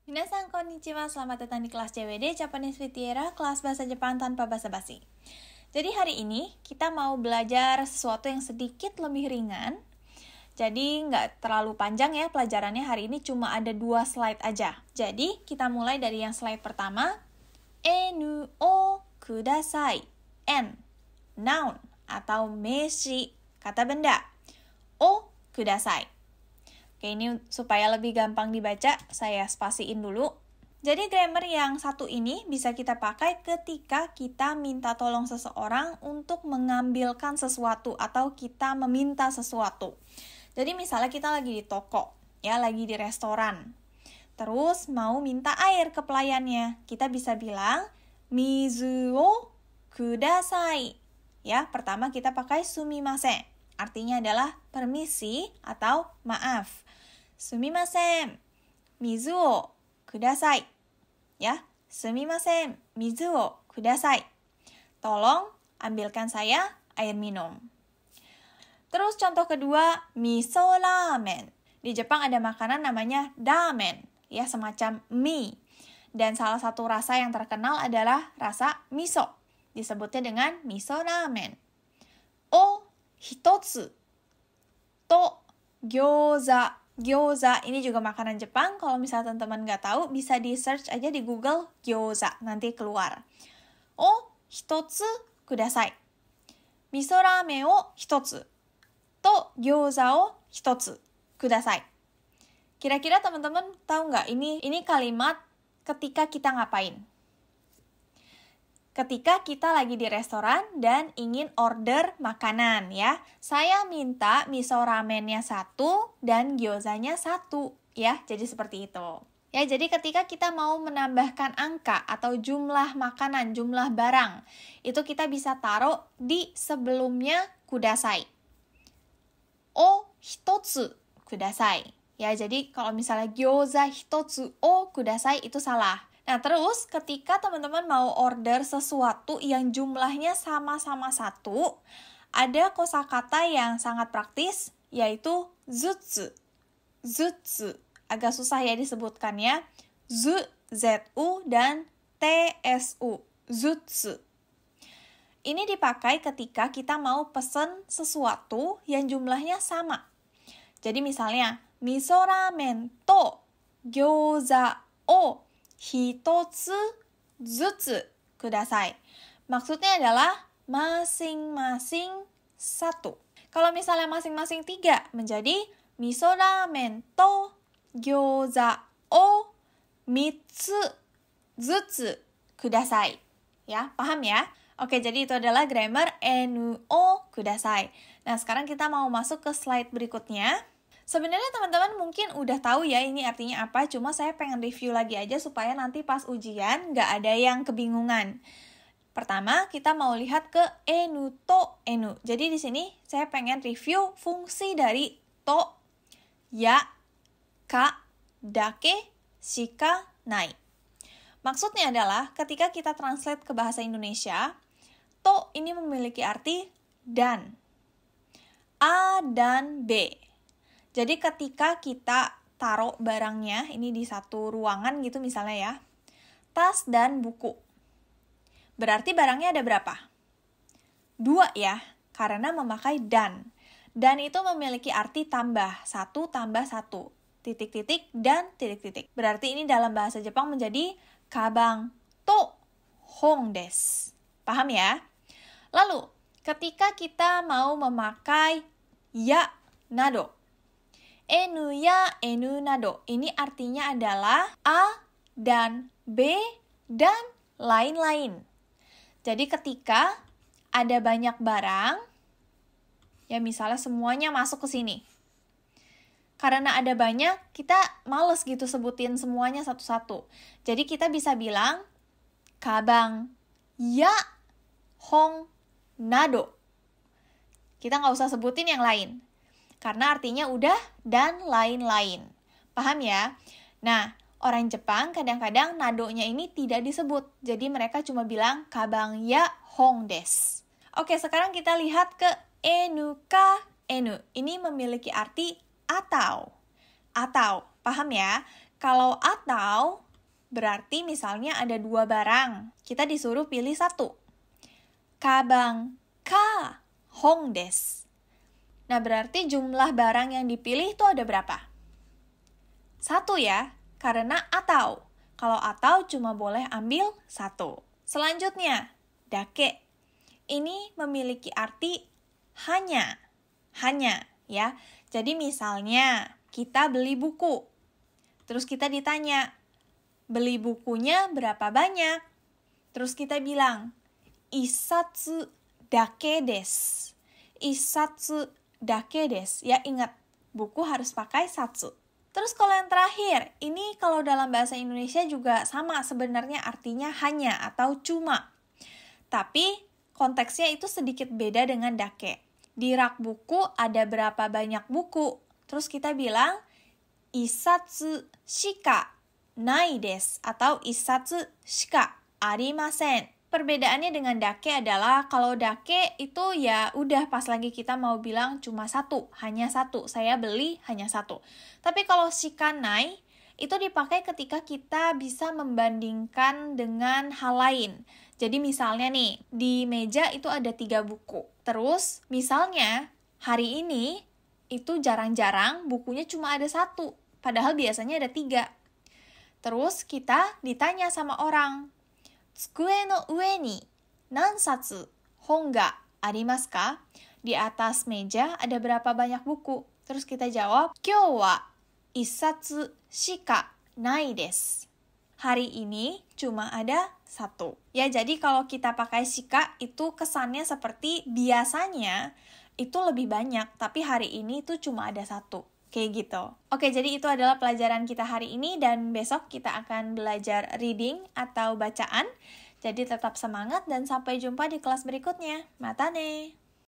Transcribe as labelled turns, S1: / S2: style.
S1: Minasan konnichiwa, selamat datang di kelas CWD Japanese with Tiara, kelas bahasa Jepang tanpa basa-basi. Jadi hari ini kita mau belajar sesuatu yang sedikit lebih ringan. Jadi nggak terlalu panjang ya pelajarannya, hari ini cuma ada 2 slide aja. Jadi kita mulai dari yang slide pertama. N o kudasai. N, noun atau meishi, kata benda. O kudasai. Oke, ini supaya lebih gampang dibaca, saya spasiin dulu. Jadi grammar yang satu ini bisa kita pakai ketika kita minta tolong seseorang untuk mengambilkan sesuatu atau kita meminta sesuatu. Jadi misalnya kita lagi di toko, ya lagi di restoran. Terus mau minta air ke pelayannya. Kita bisa bilang, mizu o kudasai. Ya, pertama kita pakai sumimasen. Artinya adalah permisi atau maaf. Sumimasen, mizu o kudasai. Ya, sumimasen, mizu o kudasai. Tolong ambilkan saya air minum. Terus contoh kedua, miso ramen. Di Jepang ada makanan namanya ramen, ya semacam mie. Dan salah satu rasa yang terkenal adalah rasa miso. Disebutnya dengan miso ramen. O hitotsu to gyoza. Gyoza ini juga makanan Jepang. Kalau misalnya teman-teman nggak tahu, bisa di search aja di Google gyoza, nanti keluar. O hitotsu kudasai. Miso ramen o hitotsu. To gyoza o hitotsu kudasai. Kira-kira teman-teman tahu nggak ini kalimat ketika kita ngapain? Ketika kita lagi di restoran dan ingin order makanan ya. Saya minta miso ramennya 1 dan gyozanya 1 ya. Jadi seperti itu. Ya, jadi ketika kita mau menambahkan angka atau jumlah makanan, jumlah barang, itu kita bisa taruh di sebelumnya kudasai. O hitotsu kudasai. Ya, jadi kalau misalnya gyoza hitotsu o kudasai itu salah. Nah, terus ketika teman-teman mau order sesuatu yang jumlahnya sama-sama 1, ada kosakata yang sangat praktis, yaitu zutsu. Zutsu. Agak susah ya disebutkannya. Zu, Z-U, dan T-S-U. Zutsu. Ini dipakai ketika kita mau pesen sesuatu yang jumlahnya sama. Jadi misalnya, miso ramen to gyoza o hitotsu zutsu kudasai. Maksudnya adalah masing-masing 1. Kalau misalnya masing-masing 3 menjadi miso ramen to gyoza o mitsu zutsu kudasai. Ya, paham ya? Oke, jadi itu adalah grammar nu o kudasai. Nah, sekarang kita mau masuk ke slide berikutnya. Sebenarnya teman-teman mungkin udah tahu ya ini artinya apa, cuma saya pengen review lagi aja supaya nanti pas ujian nggak ada yang kebingungan. Pertama, kita mau lihat ke enu to enu. Jadi di sini saya pengen review fungsi dari to, ya, ka, dake, shika, nai. Maksudnya adalah ketika kita translate ke bahasa Indonesia, to ini memiliki arti dan. A dan B. Jadi ketika kita taruh barangnya, ini di satu ruangan gitu misalnya ya, tas dan buku. Berarti barangnya ada berapa? 2 ya, karena memakai dan. Dan itu memiliki arti tambah, 1 tambah 1, titik-titik dan titik-titik. Berarti ini dalam bahasa Jepang menjadi kabang to hong desu. Paham ya? Lalu, ketika kita mau memakai ya nado. Enu ya enu nado. Ini artinya adalah A dan B dan lain-lain. Jadi ketika ada banyak barang, ya misalnya semuanya masuk ke sini. Karena ada banyak, kita males gitu sebutin semuanya satu-satu. Jadi kita bisa bilang, kabang ya hong nado. Kita nggak usah sebutin yang lain. Karena artinya udah dan lain-lain. Paham ya? Nah, orang Jepang kadang-kadang nadonya ini tidak disebut. Jadi mereka cuma bilang kabang ya hong desu. Oke, sekarang kita lihat ke enu ka enu. Ini memiliki arti atau. Atau, paham ya? Kalau atau, berarti misalnya ada 2 barang. Kita disuruh pilih 1. Kabang ka hong desu. Nah, berarti jumlah barang yang dipilih itu ada berapa? 1 ya, karena atau. Kalau atau cuma boleh ambil 1. Selanjutnya, dake. Ini memiliki arti hanya. Hanya, ya. Jadi misalnya, kita beli buku. Terus kita ditanya, beli bukunya berapa banyak? Terus kita bilang, issatsu dake desu. Issatsu dake desu. Ya, ingat, buku harus pakai satsu. Terus kalau yang terakhir, ini kalau dalam bahasa Indonesia juga sama sebenarnya artinya hanya atau cuma. Tapi konteksnya itu sedikit beda dengan dake. Di rak buku ada berapa banyak buku? Terus kita bilang, issatsu shika nai desu atau issatsu shika arimasen. Perbedaannya dengan dake adalah kalau dake itu ya udah pas lagi kita mau bilang cuma 1, hanya 1. Saya beli hanya 1. Tapi kalau shikanai itu dipakai ketika kita bisa membandingkan dengan hal lain. Jadi misalnya nih, di meja itu ada 3 buku. Terus misalnya hari ini itu jarang-jarang bukunya cuma ada 1. Padahal biasanya ada 3. Terus kita ditanya sama orang, tsukue no ue ni nansatsu hon ga arimasu ka? Di atas meja ada berapa banyak buku? Terus kita jawab, kyou wa issatsu shika nai desu. Hari ini cuma ada 1. Ya, jadi kalau kita pakai shika itu kesannya seperti biasanya itu lebih banyak, tapi hari ini tuh cuma ada 1. Kayak gitu. Oke, jadi itu adalah pelajaran kita hari ini dan besok kita akan belajar reading atau bacaan. Jadi tetap semangat dan sampai jumpa di kelas berikutnya. Mata ne!